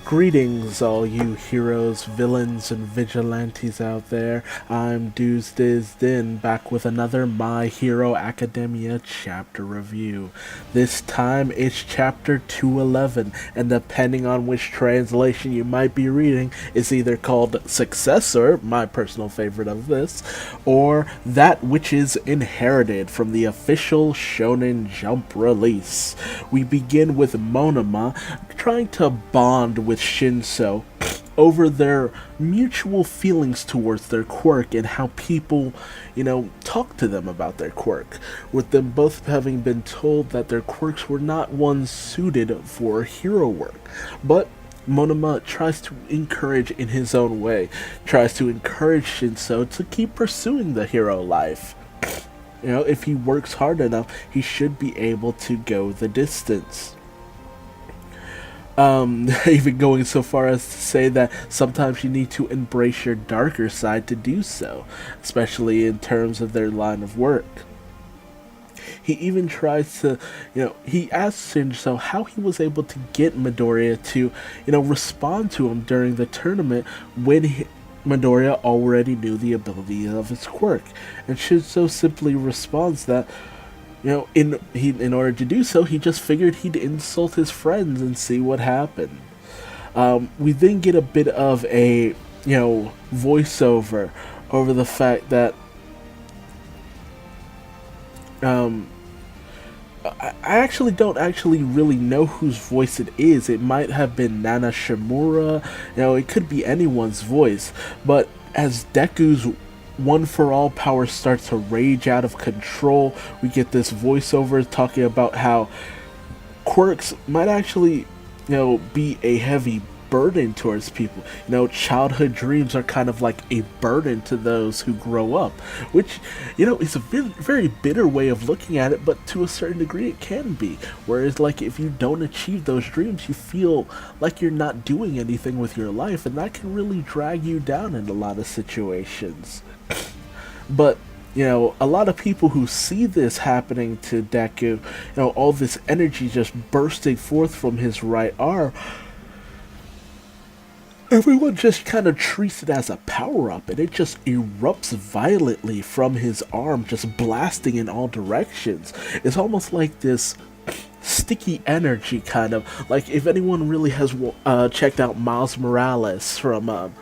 Greetings, all you heroes, villains, and vigilantes out there. I'm Duuz-Diz-Din, back with another My Hero Academia chapter review. This time it's chapter 211, and depending on which translation you might be reading, it's either called Successor, my personal favorite of this, or That Which Is Inherited from the official Shonen Jump release. We begin with Monoma trying to bond with Shinso over their mutual feelings towards their quirk and how people, talk to them about their quirk, with them both having been told that their quirks were not ones suited for hero work. But Monoma tries to encourage in his own way, tries to encourage Shinso to keep pursuing the hero life. If he works hard enough, he should be able to go the distance. Even going so far as to say that sometimes you need to embrace your darker side to do so, especially in terms of their line of work. He even tries to, he asks Shinso how he was able to get Midoriya to, respond to him during the tournament when Midoriya already knew the ability of his quirk. And Shinso simply responds that, in order to do so, he just figured he'd insult his friends and see what happened. We then get a bit of a, voiceover over the fact that, I actually don't really know whose voice it is. It might have been Nana Shimura, it could be anyone's voice, but as Deku's one-for-all power starts to rage out of control, we get this voiceover talking about how quirks might actually, be a heavy burden towards people. Childhood dreams are kind of like a burden to those who grow up, which, is a very bitter way of looking at it, but to a certain degree it can be. Whereas, like, if you don't achieve those dreams, you feel like you're not doing anything with your life, and that can really drag you down in a lot of situations. But, a lot of people who see this happening to Deku, all this energy just bursting forth from his right arm, everyone just kind of treats it as a power-up, and it just erupts violently from his arm, just blasting in all directions. It's almost like this sticky energy, kind of. Like, if anyone really has checked out Miles Morales from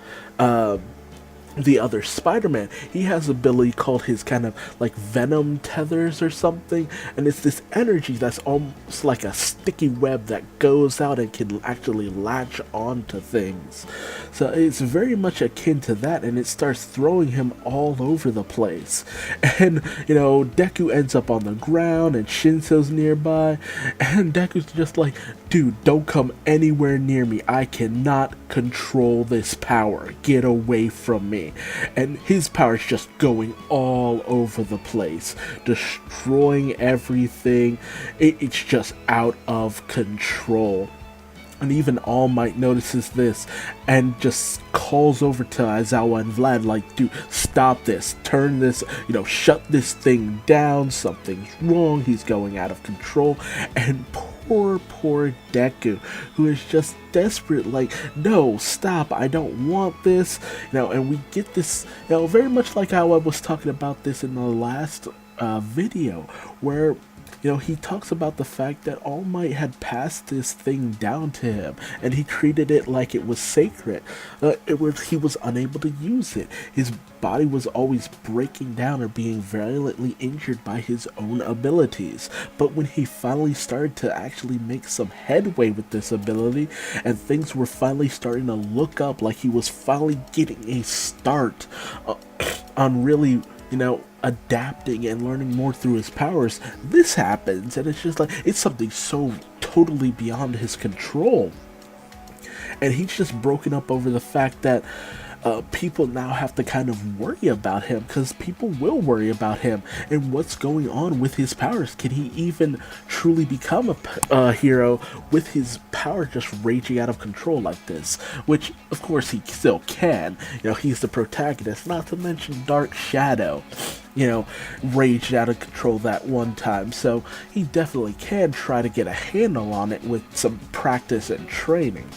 the other Spider-Man, he has an ability called his kind of like venom tethers or something, and it's this energy that's almost like a sticky web that goes out and can actually latch onto things. So it's very much akin to that, and it starts throwing him all over the place. And Deku ends up on the ground and Shinso's nearby, and Deku's just like, dude, don't come anywhere near me. I cannot control this power. Get away from me. And his power is just going all over the place, destroying everything. It's just out of control. And even All Might notices this and just calls over to Aizawa and Vlad like, dude, stop this, turn this, shut this thing down, something's wrong, he's going out of control. And poor Deku, who is just desperate, like, no, stop, I don't want this, and we get this, very much like how I was talking about this in the last video, where he talks about the fact that All Might had passed this thing down to him, and he treated it like it was sacred. He was unable to use it. His body was always breaking down or being violently injured by his own abilities. But when he finally started to actually make some headway with this ability, and things were finally starting to look up, like he was finally getting a start on really, adapting and learning more through his powers, this happens, and it's just like, it's something so totally beyond his control. And he's just broken up over the fact that people now have to kind of worry about him, because people will worry about him and what's going on with his powers. Can he even truly become a hero with his power just raging out of control like this? Which, of course, he still can. He's the protagonist, not to mention Dark Shadow, raged out of control that one time. So he definitely can try to get a handle on it with some practice and training.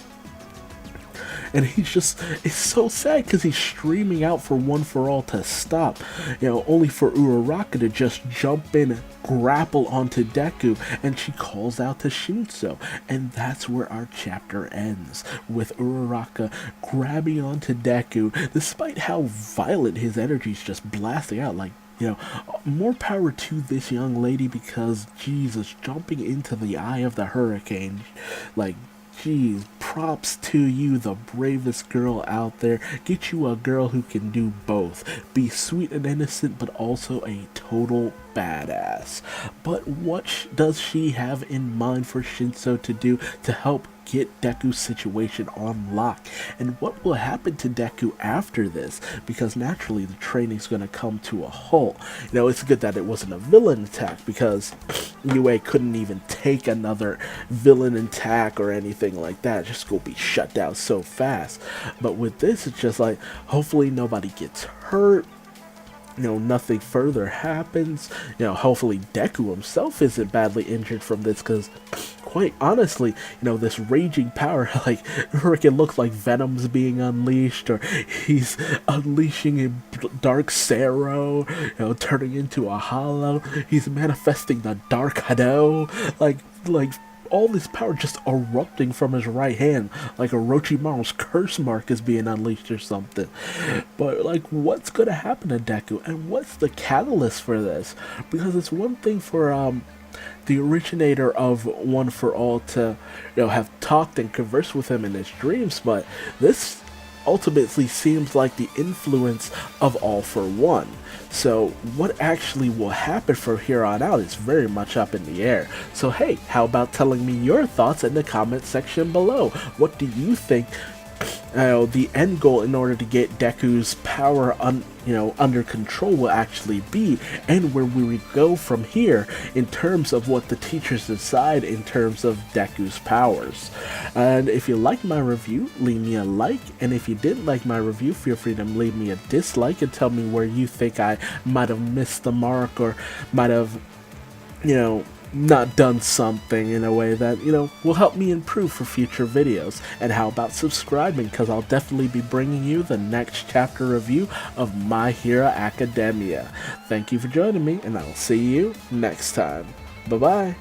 and it's so sad because he's streaming out for One for All to stop, only for Uraraka to just jump in, grapple onto Deku, and she calls out to Shinso, and that's where our chapter ends, with Uraraka grabbing onto Deku, despite how violent his energy's just blasting out. Like, more power to this young lady, because Jesus, jumping into the eye of the hurricane, like, geez, props to you, the bravest girl out there. Get you a girl who can do both. Be sweet and innocent, but also a total badass. But what does she have in mind for Shinso to do to help get Deku's situation on lock? And what will happen to Deku after this? Because naturally the training's going to come to a halt. It's good that it wasn't a villain attack, because UA couldn't even take another villain attack or anything like that. It's just gonna be shut down so fast. But with this, it's just like, hopefully nobody gets hurt. Nothing further happens. Hopefully Deku himself isn't badly injured from this, because quite honestly, this raging power, like, it looks like Venom's being unleashed, or he's unleashing a dark Sero, turning into a hollow. He's manifesting the dark Hado, like all this power just erupting from his right hand, like Orochimaru's curse mark is being unleashed or something. But, like, what's gonna happen to Deku, and what's the catalyst for this? Because it's one thing for the originator of One for All to have talked and conversed with him in his dreams, but this ultimately seems like the influence of All for One. So what actually will happen from here on out is very much up in the air. So hey, how about telling me your thoughts in the comment section below? What do you think the end goal in order to get Deku's power under control will actually be, and where we would go from here in terms of what the teachers decide in terms of Deku's powers. And if you liked my review, leave me a like, and if you didn't like my review, feel free to leave me a dislike and tell me where you think I might have missed the mark, or might have not done something in a way that, will help me improve for future videos. And how about subscribing, because I'll definitely be bringing you the next chapter review of My Hero Academia. Thank you for joining me, and I'll see you next time. Bye-bye.